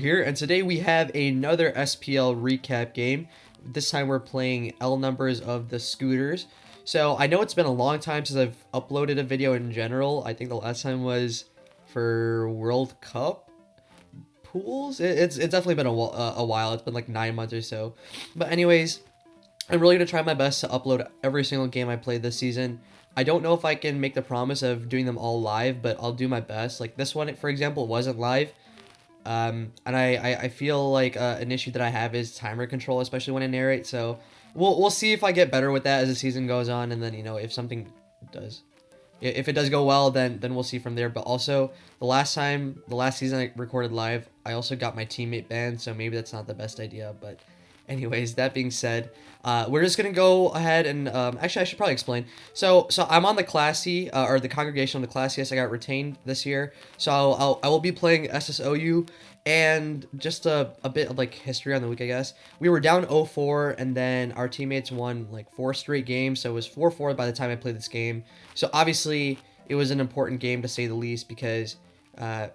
here, and today we have another SPL recap game. This time we're playing Lnumbers of the Scooters. So I know it's been a long time since I've uploaded a video in general. I think the last time was for World Cup pools. It's definitely been a while. It's been like 9 months or so. But anyways, I'm really gonna try my best to upload every single game I played this season. I don't know if I can make the promise of doing them all live, but I'll do my best. Like this one, for example, wasn't live. And I feel like an issue that I have is timer control, especially when I narrate. So we'll see if I get better with that as the season goes on, and then if something does, if it does go well, then we'll see from there. But also the last season I recorded live, I also got my teammate banned, so maybe that's not the best idea. But anyways, that being said, we're just gonna go ahead and actually I should probably explain. So I'm on the Classy or the congregation on the Classy. Yes, I got retained this year, so I will be playing SSOU. And just a bit of like history on the week, I guess. We were down 0-4, and then our teammates won like 4 straight games, so it was 4-4 by the time I played this game. So obviously it was an important game to say the least, because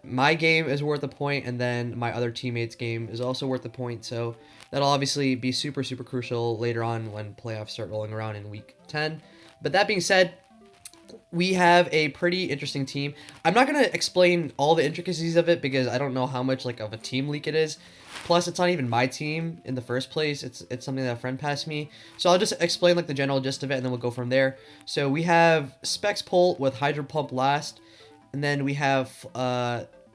my game is worth a point, and then my other teammates' game is also worth a point. So that'll obviously be super crucial later on when playoffs start rolling around in week 10. But that being said, we have a pretty interesting team. I'm not going to explain all the intricacies of it because I don't know how much like of a team leak it is. Plus, it's not even my team in the first place. It's something that a friend passed me. So I'll just explain like the general gist of it, and then we'll go from there. So we have Specs Pole with Hydro Pump last, and then we have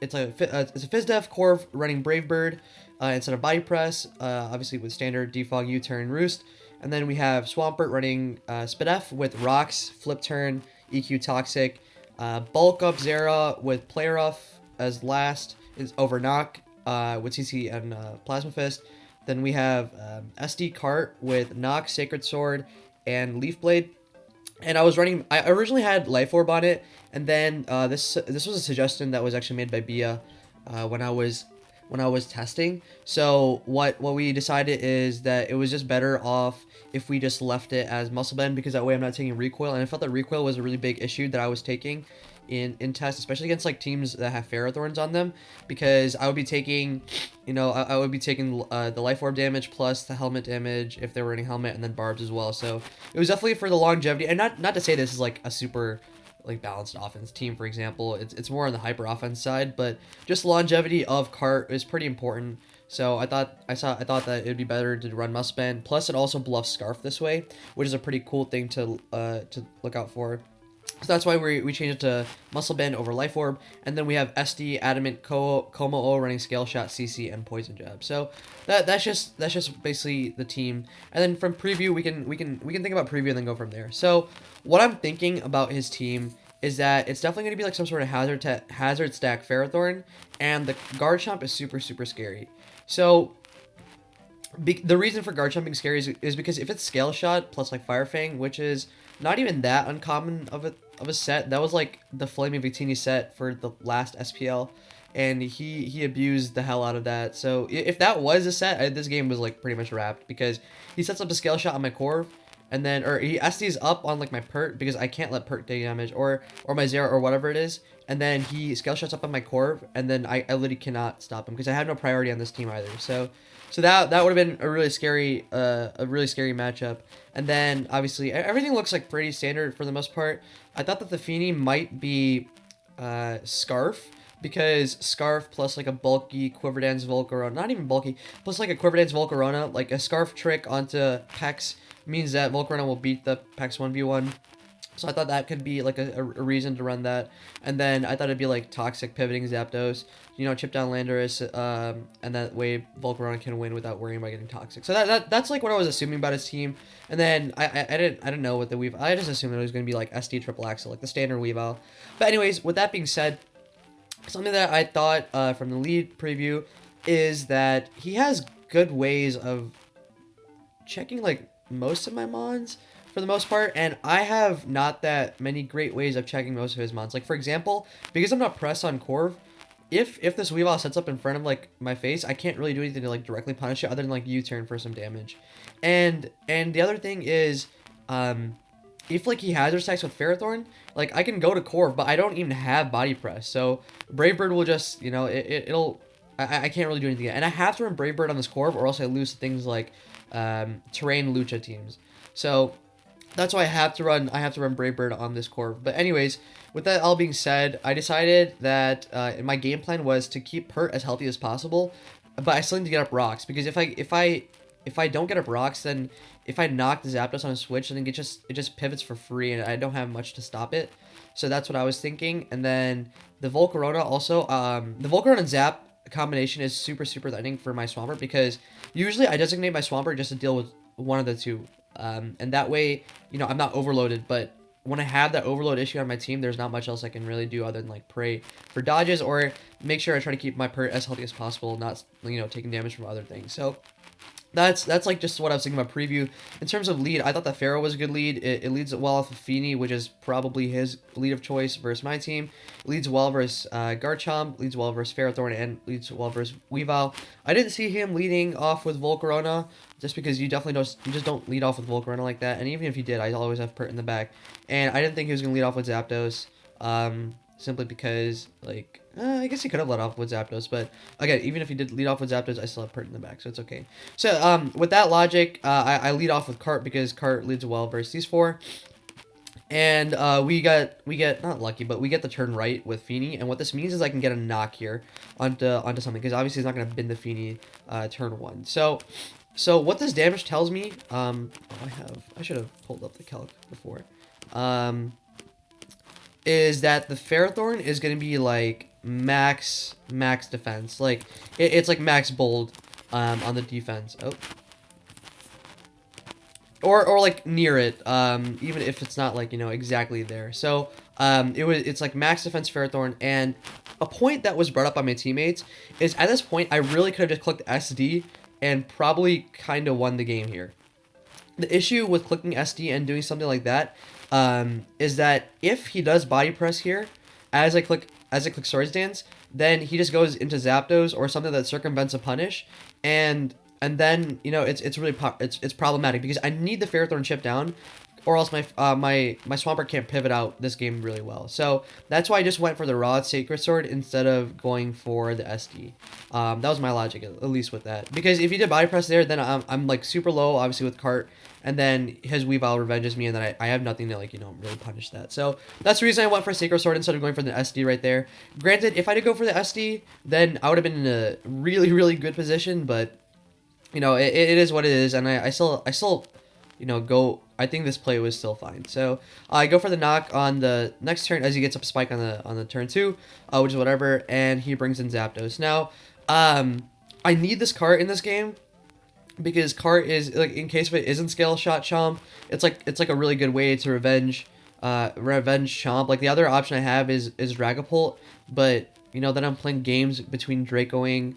it's a FizzDef Corv running Brave Bird instead of Body Press, obviously with standard Defog, U-Turn, Roost. And then we have Swampert running Spidef with Rocks, Flip Turn, EQ Toxic, Bulk Up Zera with Play Rough as last is over Knock with CC and Plasma Fist. Then we have SD Cart with Knock, Sacred Sword, and Leaf Blade. And I originally had Life Orb on it, and then this was a suggestion that was actually made by Bia when I was testing. So what we decided is that it was just better off if we just left it as muscle bend, because that way I'm not taking recoil, and I felt that recoil was a really big issue that I was taking in tests, especially against like teams that have Ferrothorns on them, because I would be taking, I would be taking the life orb damage plus the helmet damage if they were running helmet, and then barbs as well. So it was definitely for the longevity, and not to say this is like a super like balanced offense team, for example. It's more on the hyper offense side, but just longevity of cart is pretty important. So I thought that it'd be better to run Muscle Band. Plus, it also bluffs Scarf this way, which is a pretty cool thing to look out for. So that's why we changed it to Muscle Band over Life Orb, and then we have SD, Adamant, Como O running Scale Shot, CC, and Poison Jab. So that's just basically the team. And then from preview, we can think about preview and then go from there. So what I'm thinking about his team is that it's definitely going to be like some sort of hazard stack Ferrothorn, and the Garchomp is super scary. So the reason for Garchomp being scary is because if it's Scale Shot plus like Fire Fang, which is not even that uncommon of a set. That was like the Flaming Victini set for the last SPL, and he abused the hell out of that. So if that was a set, this game was like pretty much wrapped, because he sets up the Scale Shot on my Corv, and then he SDs up on like my Pert, because I can't let Pert take damage, or my Zera or whatever it is, and then he Scale Shots up on my Corv, and then I literally cannot stop him because I have no priority on this team either. So that would have been a really scary matchup. And then obviously everything looks like pretty standard for the most part. I thought that the Feeny might be Scarf, because Scarf plus like a bulky Quiver Dance Volcarona, not even bulky, plus like a Quiver Dance Volcarona, like a Scarf trick onto Pex means that Volcarona will beat the Pex 1v1. So I thought that could be like a reason to run that. And then I thought it'd be like Toxic pivoting Zapdos, chip down Landorus, and that way Volcarona can win without worrying about getting Toxic. So that's like what I was assuming about his team. And then I didn't know what the Weavile. I just assumed it was going to be like SD triple Axel, like the standard Weavile. But anyways, with that being said, something that I thought from the lead preview is that he has good ways of checking like most of my mons for the most part, and I have not that many great ways of checking most of his mons. Like for example, because I'm not pressed on Corv, if this Weavile sets up in front of like my face, I can't really do anything to like directly punish it other than like U-turn for some damage. And the other thing is, if like he hazard stacks with Ferrothorn, like I can go to Corv, but I don't even have Body Press. So Brave Bird will just, it'll I can't really do anything yet. And I have to run Brave Bird on this Corv, or else I lose to things like terrain Lucha teams. So that's why I have to run Brave Bird on this Corv. But anyways, with that all being said, I decided that my game plan was to keep Pert as healthy as possible, but I still need to get up rocks, because if I don't get up rocks, then if I knock the Zapdos on a switch, then it just pivots for free, and I don't have much to stop it. So that's what I was thinking. And then the Volcarona also, the Volcarona and Zap combination is super threatening for my Swampert, because usually I designate my Swampert just to deal with one of the two. And that way, I'm not overloaded. But when I have that overload issue on my team, there's not much else I can really do other than like pray for dodges, or make sure I try to keep my Pert as healthy as possible, not taking damage from other things. So that's like just what I was thinking about preview. In terms of lead, I thought that Pharaoh was a good lead. It leads well off of Feeny, which is probably his lead of choice versus my team. It leads well versus Garchomp, leads well versus Ferrothorn, and leads well versus Weavile. I didn't see him leading off with Volcarona, just because you just don't lead off with Volcarona like that. And even if you did, I always have Pert in the back. And I didn't think he was going to lead off with Zapdos. Simply because, like, I guess he could have led off with Zapdos, but again, even if he did lead off with Zapdos, I still have Pert in the back, so it's okay. So, with that logic, I lead off with Cart, because Cart leads well versus these four. And we get not lucky, but we get the turn right with Feeny, and what this means is I can get a knock here onto something, because obviously he's not going to bin the Feeny turn one. So what this damage tells me, I should have pulled up the calc before. Is that the Ferrothorn is going to be like max defense. Like it's like max bold on the defense. Oh. Or like near it, even if it's not like, exactly there. So it's like max defense Ferrothorn. And a point that was brought up by my teammates is, at this point I really could have just clicked SD and probably kind of won the game here. The issue with clicking SD and doing something like that is that if he does body press here, as I click Swords Dance, then he just goes into Zapdos or something that circumvents a punish, and then it's really it's problematic, because I need the Ferrothorn chip down, or else my Swampert can't pivot out this game really well. So that's why I just went for the raw Sacred Sword instead of going for the SD. That was my logic, at least with that. Because if he did body press there, then I'm like super low, obviously, with Cart, and then his Weavile revenges me, and then I have nothing to really punish that. So that's the reason I went for Sacred Sword instead of going for the SD right there. Granted, if I did go for the SD, then I would have been in a really good position, but it is what it is, and I still go. I think this play was still fine. So I go for the knock on the next turn as he gets up Spike on the turn 2, which is whatever, and he brings in Zapdos. Now, I need this Cart in this game, because Cart is, like, in case of it isn't Scale Shot Chomp, it's like a really good way to revenge Chomp. Like, the other option I have is Dragapult, but then I'm playing games between Dracoing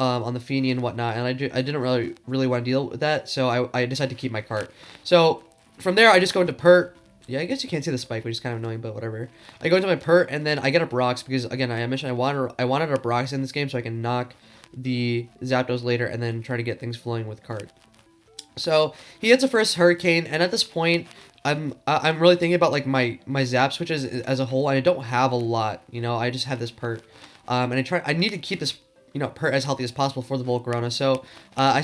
on the Feeny and whatnot, and I didn't really want to deal with that, so I decided to keep my Cart. So from there, I just go into Pert. Yeah, I guess you can't see the Spike, which is kind of annoying, but whatever. I go into my Pert, and then I get up rocks, because again, I mentioned I wanted up rocks in this game so I can knock the Zapdos later and then try to get things flowing with Cart. So he gets a first Hurricane, and at this point, I'm really thinking about like my Zap switches as a whole, and I don't have a lot. I just have this Pert, and I need to keep this Pert as healthy as possible for the Volcarona. So I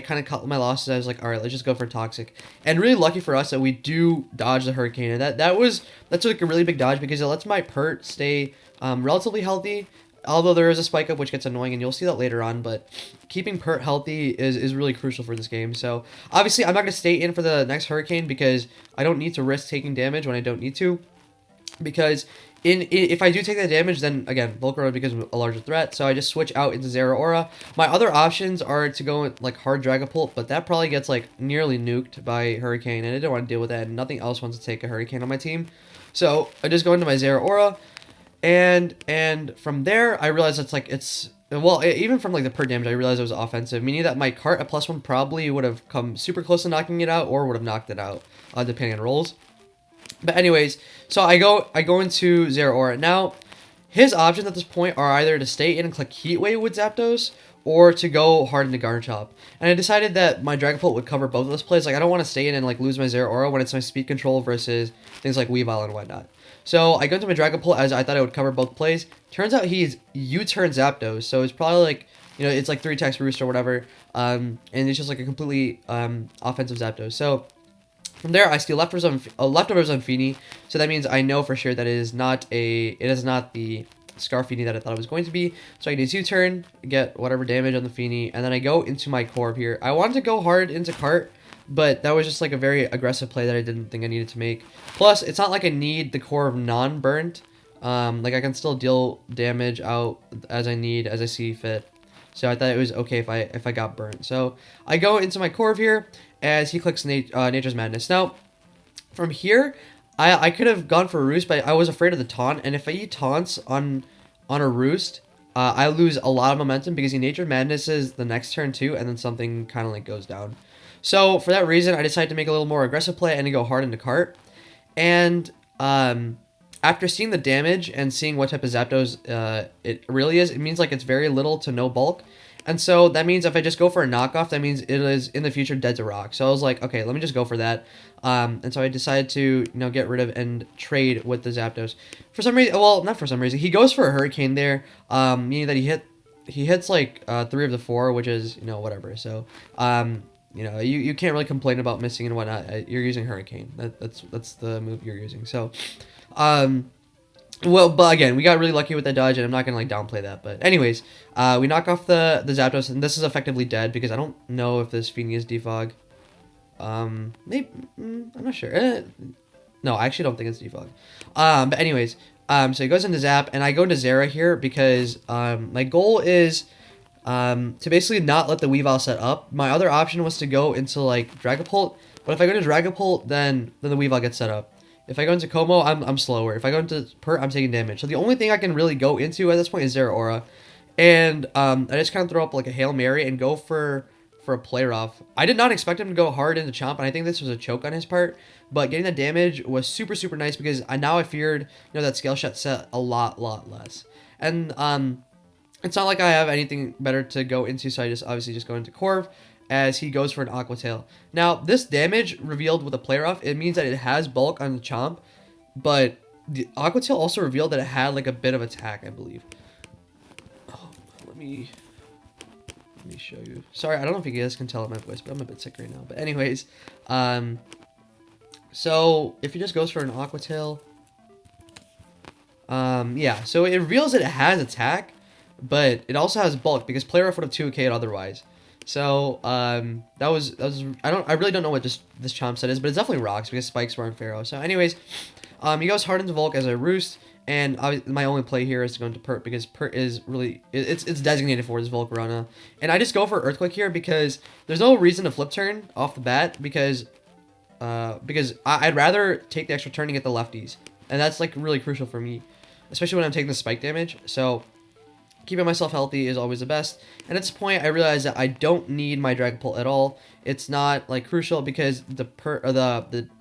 kind of cut my losses. I was like, all right, let's just go for Toxic. And really lucky for us that we do dodge the Hurricane. And that's like a really big dodge, because it lets my Pert stay relatively healthy. Although there is a Spike Up, which gets annoying, and you'll see that later on, but keeping Pert healthy is really crucial for this game. So obviously I'm not going to stay in for the next Hurricane, because I don't need to risk taking damage when I don't need to. Because if I do take that damage, then again, Volcarona becomes a larger threat, so I just switch out into Zeraora. My other options are to go with, like, hard Dragapult, but that probably gets, like, nearly nuked by Hurricane, and I didn't want to deal with that, and nothing else wants to take a Hurricane on my team. So I just go into my Zeraora, and from there, I realized even from, like, the per damage, I realized it was offensive, meaning that my Cart at +1 probably would have come super close to knocking it out, or would have knocked it out, depending on rolls. But anyways, so I go into Zeraora. Now, his options at this point are either to stay in and click Heat Wave with Zapdos, or to go hard into Garchomp. And I decided that my Dragapult would cover both of those plays. Like, I don't want to stay in and, like, lose my Zeraora when it's my speed control versus things like Weavile and whatnot. So I go into my Dragapult as I thought I would cover both plays. Turns out he's U-turn Zapdos, so it's probably like, you know, it's like 3 attacks Roost or whatever, and it's just like a completely offensive Zapdos. So from there, I steal leftovers on Feeny, so that means I know for sure that it is not the Scarfini that I thought it was going to be. So I can use U-turn, get whatever damage on the Feeny, and then I go into my Corv here. I wanted to go hard into Cart, but that was just like a very aggressive play that I didn't think I needed to make. Plus, it's not like I need the Corv non-burnt. Like I can still deal damage out as I need, as I see fit. So I thought it was okay if I got burnt. So I go into my Corv here as he clicks Nature's Madness. Now, from here, I could have gone for a Roost, but I was afraid of the taunt. And if I eat taunts on a Roost, I lose a lot of momentum because he Nature's Madness is the next turn too, and then something kind of like goes down. So for that reason, I decided to make a little more aggressive play and to go hard into Cart. And after seeing the damage and seeing what type of Zapdos it really is, it means like it's very little to no bulk. And so that means if I just go for a knockoff, that means it is in the future dead to rock. So I was like, okay, let me just go for that. And so I decided to, you know, get rid of and trade with the Zapdos. For some reason, well, not for some reason, he goes for a Hurricane there, meaning that he hits like 3 of the 4, which is, you know, whatever. So, you know, you can't really complain about missing and whatnot. You're using Hurricane. That's the move you're using. So, well, but again, we got really lucky with that dodge, and I'm not gonna like downplay that. But anyways, we knock off the Zapdos, and this is effectively dead because I don't know if this Feeny is defog. Maybe I'm not sure. No, I actually don't think it's defog. But anyways, so he goes into Zap, and I go into Zera here because my goal is to basically not let the Weavile set up. My other option was to go into like Dragapult, but if I go to Dragapult, then the Weavile gets set up. If I go into Como, I'm slower. If I go into Pert, I'm taking damage. So the only thing I can really go into at this point is Zeraora. And I just kind of throw up like a Hail Mary and go for a play rough. I did not expect him to go hard into Chomp, and I think this was a choke on his part. But getting that damage was super, super nice because I feared, you know, that Scale Shot set a lot less. And it's not like I have anything better to go into, so I just obviously just go into Corv as he goes for an Aqua Tail. Now, this damage revealed with a play rough, it means that it has bulk on the Chomp, but the Aqua Tail also revealed that it had like a bit of attack, I believe. Oh, let me show you. Sorry, I don't know if you guys can tell in my voice, but I'm a bit sick right now. But anyways, so if he just goes for an Aqua Tail, yeah, so it reveals that it has attack, but it also has bulk because play rough would have 2K'd otherwise. So, that was I really don't know what this Chomp set is, but it's definitely rocks because spikes were on Pharaoh. So anyways, he goes hard into Volk as a Roost, and my only play here is to go into Pert because Pert is really, it's designated for this Volcarona. And I just go for Earthquake here because there's no reason to flip turn off the bat because I'd rather take the extra turn and get the lefties. And that's like really crucial for me, especially when I'm taking the spike damage. So keeping myself healthy is always the best. And at this point, I realized that I don't need my Dragapult at all. It's not like crucial because the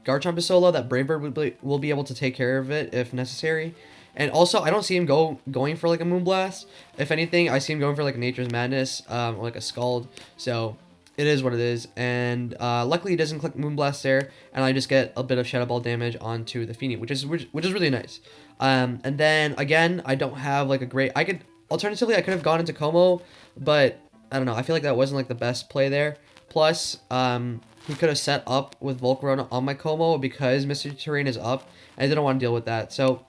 Garchomp is so low that Brave Bird will be able to take care of it if necessary. And also, I don't see him going for like a Moonblast. If anything, I see him going for like a Nature's Madness or like a Scald. So it is what it is. And luckily, he doesn't click Moonblast there, and I just get a bit of Shadow Ball damage onto the Feeny, which is really nice. And then again, I don't have like a great. Alternatively, I could have gone into Como, but I don't know. I feel like that wasn't like the best play there. Plus, he could have set up with Volcarona on my Como because Mystery Terrain is up, and I didn't want to deal with that. So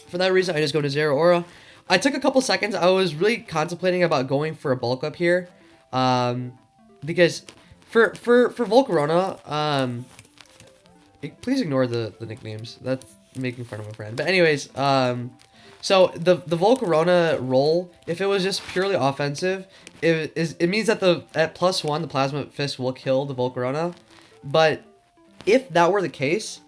for that reason, I just go to Zeraora. I took a couple seconds. I was really contemplating about going for a bulk up here, because for Volcarona, please ignore the nicknames. That's making fun of a friend. But anyways, so the Volcarona roll, if it was just purely offensive, it means that at +1 the Plasma Fist will kill the Volcarona. But if that were the case,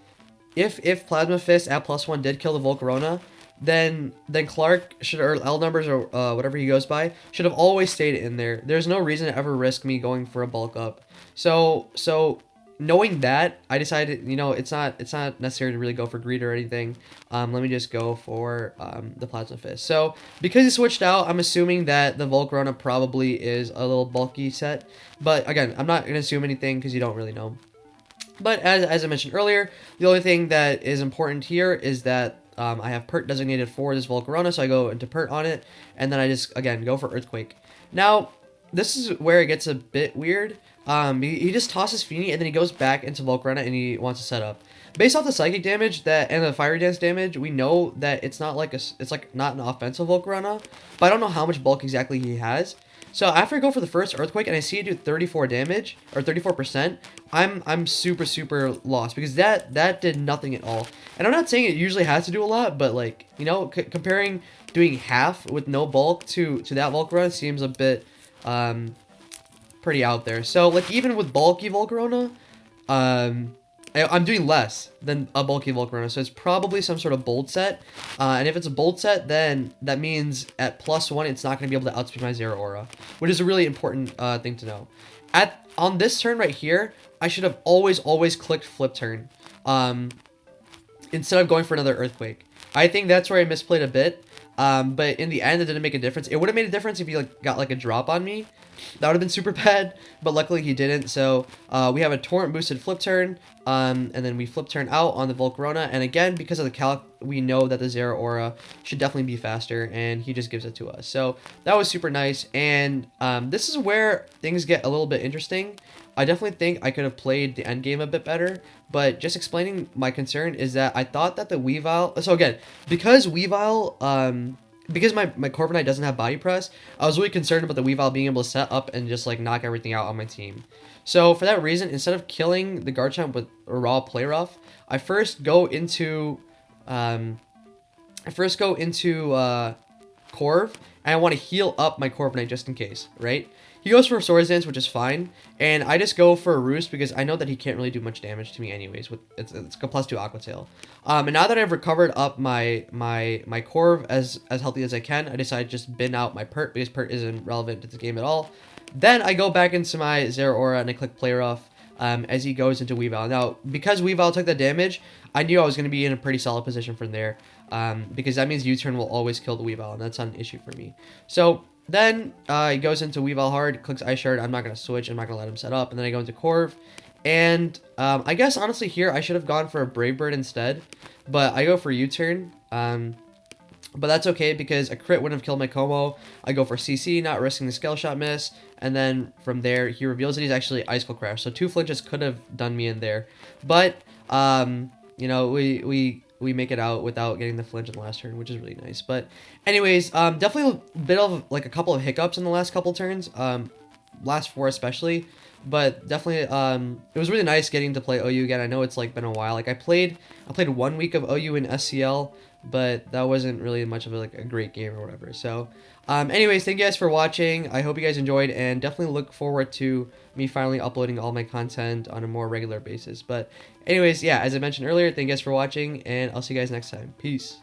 if Plasma Fist at +1 did kill the Volcarona, then Clark should, or Lnumbers or whatever he goes by, should have always stayed in there. There's no reason to ever risk me going for a bulk up. So knowing that, I decided, you know, it's not necessary to really go for greed or anything. Let me just go for the Plasma Fist. So because he switched out, I'm assuming that the Volcarona probably is a little bulky set. But again, I'm not gonna assume anything because you don't really know. But as I mentioned earlier, the only thing that is important here is that I have Pert designated for this Volcarona, so I go into Pert on it, and then I just, again, go for Earthquake. Now, this is where it gets a bit weird. He just tosses Feeny, and then he goes back into Volcarona, and he wants to set up. Based off the psychic damage and the fiery dance damage, we know that it's not like it's like not an offensive Volcarona, but I don't know how much bulk exactly he has. So after I go for the first Earthquake and I see it do 34 damage, or 34%, I'm super lost, because that did nothing at all. And I'm not saying it usually has to do a lot, but like, you know, comparing doing half with no bulk to that Volcarona seems a bit pretty out there. So like, even with bulky Volcarona, I'm doing less than a bulky Volcarona, so it's probably some sort of bold set. And if it's a bold set, then that means at +1, it's not going to be able to outspeed my Zero Aura, which is a really important thing to know. On this turn right here, I should have always clicked flip turn instead of going for another Earthquake. I think that's where I misplayed a bit, but in the end, it didn't make a difference. It would have made a difference if he like got like a drop on me. That would have been super bad, but luckily he didn't. So we have a torrent boosted flip turn, and then we flip turn out on the Volcarona. And again, because of the calc, we know that the Zero Aura should definitely be faster, and he just gives it to us. So that was super nice. And this is where things get a little bit interesting. I definitely think I could have played the end game a bit better, but just explaining my concern is that I thought that the Weavile... So again, because Weavile... because my Corviknight doesn't have body press, I was really concerned about the Weavile being able to set up and just like knock everything out on my team. So for that reason, instead of killing the Garchomp with a raw play rough, I first go into Corv, and I want to heal up my Corviknight just in case, right? He goes for a Swords Dance, which is fine, and I just go for a Roost because I know that he can't really do much damage to me anyways. With it's a +2 Aqua Tail. And now that I've recovered up my Corv as healthy as I can, I decide to just bin out my Pert because Pert isn't relevant to the game at all. Then I go back into my Zero Aura and I click Play Rough as he goes into Weavile. Now, because Weavile took that damage, I knew I was going to be in a pretty solid position from there, because that means U-turn will always kill the Weavile, and that's not an issue for me. So then he goes into Weavile hard, clicks Ice Shard. I'm not going to switch. I'm not going to let him set up. And then I go into Corv. And I guess, honestly, here I should have gone for a Brave Bird instead. But I go for U-turn. But that's okay because a crit wouldn't have killed my Como. I go for CC, not risking the Scale Shot miss. And then from there, he reveals that he's actually Icicle Crash. So 2 flinches could have done me in there. But, you know, we make it out without getting the flinch in the last turn, which is really nice. But anyways, definitely a bit of like a couple of hiccups in the last couple turns, last 4 especially, but definitely it was really nice getting to play OU again. I know it's like been a while. Like I played 1 week of OU in SCL, but that wasn't really much of a great game or whatever. So anyways, thank you guys for watching. I hope you guys enjoyed, and definitely look forward to me finally uploading all my content on a more regular basis. But anyways, yeah, as I mentioned earlier, thank you guys for watching, and I'll see you guys next time. Peace.